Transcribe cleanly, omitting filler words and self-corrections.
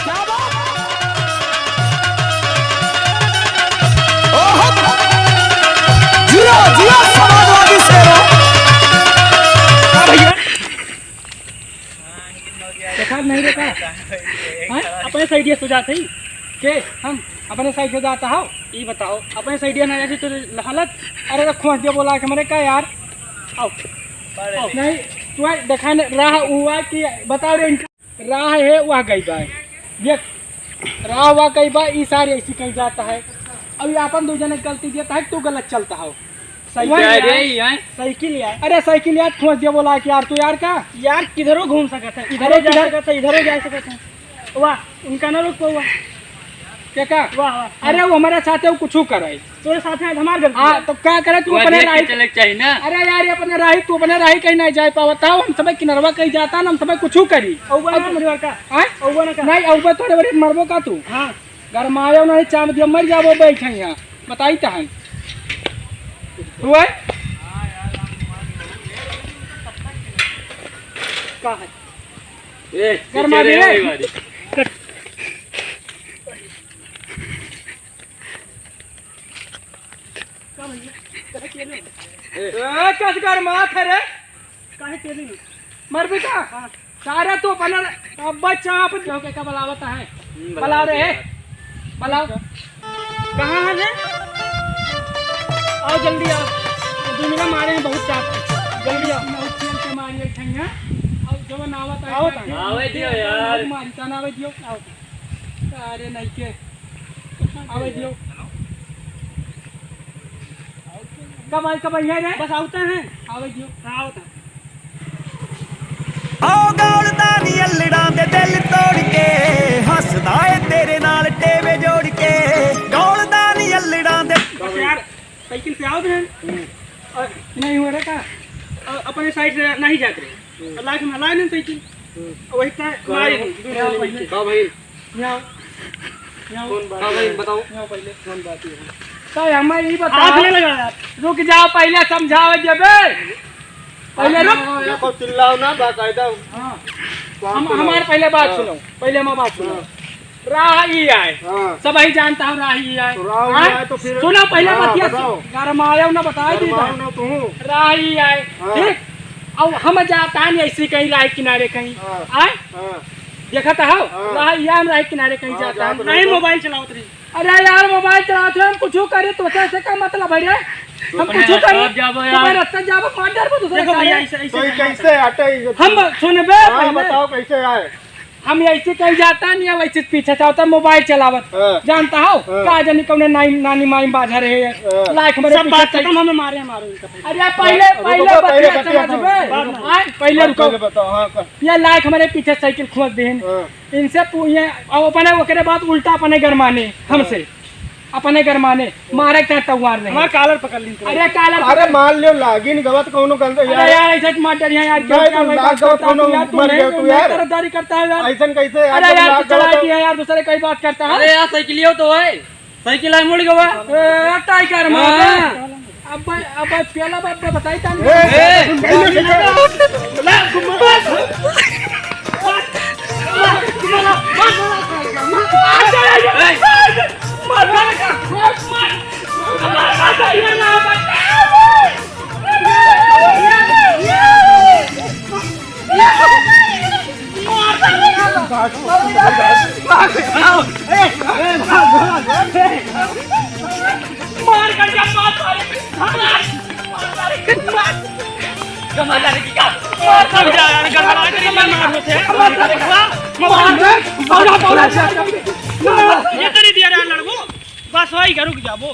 क्या बात? जियो जियो समाजवादी शेरों। क्या भैया देखा नहीं देखा? अपने साइड से जाते ही के हम अपने साइड से जाता हो। ये बताओ अपने साइड ना जाती तो हालत। अरे तो खोज दिया बोला कि मैंने क्या यार आओ नहीं तू देखा राह हुआ कि बताओ रे राह है वह गई बा देख राह हुआ गई बा ई सारी ऐसी कहीं जाता है। अभी अपन दो जने गलती देता है तू गलत चलता हो। साइकिल यार अरे साइकिल यार खोज दिया बोला कि यार तू यार का यार किधरो घूम सकता है इधरो जा सकता है इधरो जा सकता है। वाह उनका ना रुक हुआ क्या का वाह अरे वो हमारे साथ है वो कुछ करे तो साथ है हमारे गलती। हाँ तो क्या करे तू अपने राही चले चाहिए ना। अरे यार ये अपने राही तू अपने राही कहीं नहीं जा पावता हो। हम सब किनरवा कहीं जाता ना हम सब कुछ करी नहीं औबा तोरे बड़े मरबो का तू। हाँ घर में आयो नहीं चाम दिया मर जाबो बैठे यहाँ बताई तहन तू है का है ए घर में रे कस कर माथ है रे काहे तेली मर भी का सारा तू अपना अब चाप जो के का बलावता है बला रे बलाओ कहां है आओ जल्दी आओ दो मिनट मारे हैं बहुत चाप जल्दी आओ मैं खेल के मारिए ठंगा और जो नावत है आओ आवे दियो यार मारी ता आवे दियो आओ अरे नहीं के आवे दियो कब आई रे बस आउता है आवे दियो आउता आओ गौलदा नी अल्लड़ां दे दिल तोड़ के हसदा ए तेरे नाल टेवे जोड़ के गौलदा नी अल्लड़ां दे यार साइकिल पे आओ बहन नहीं हुआ रे का अपने साइड से नहीं जाते रे अल्लाह के मला ने साइकिल वही का मारी हां भाई आओ कौन बात हां भाई बताओ पहले कौन बात है तो हमें ये बता लगा यार रुक जाओ पहले समझाओ जबे पहले रुक देखो चिल्लाओ ना बाकायदा। हां हमारे पहले बात सुनो पहले मैं बात सुनो राही आए सब ही जानता हूँ राही आए तो फिर सुनो पहले बतिया घर में आया ना बताए दी राही आए ठीक अब हम जाता नहीं ऐसी कहीं राही किनारे कहीं आए देखा था राही किनारे कहीं जाता नहीं मोबाइल चलाओ रही। अरे यार मोबाइल चलाते हम कुछ करे तो से का मतलब है रे हम कुछ करे तुम्हारे रास्ता जाबो पांडर को दूसरे तो कैसे हटे हम सुनबे पहले बताओ कैसे आए हम ऐसे कहीं जाता नहीं वैसे पीछे चाहता मोबाइल चलावत जानता हो का जानी कौन नानी माई बाजा रहे लाइक मेरे सब बात खत्म हमें मारे अरे पहले पहले रुको बताओ। हाँ ये लाइक हमारे पीछे साइकिल खोज देन इनसे ये अपने ओकरे बात उल्टा अपने घर माने हमसे अपने घर माने मारे क्या तवार नहीं कालर पकड़ ली अरे कालर अरे मान लियो लागिन गलत कोनो गलत यार यार ऐसे मर्डर यार क्या मर गया तू यार तरफदारी करता है यार ऐसा कैसे अरे यार चला दिया यार दूसरे कई बात करता है। अरे यार साइकिल तो है साइकिल है मुड़ गया टाइगर मार अब पहला बात बताई था मार कर क्या कमाल की का मार समझा यार गड़बड़ा कर मार होते ये तो नहीं दिया रे लड़को बस वही करूँ जाबो।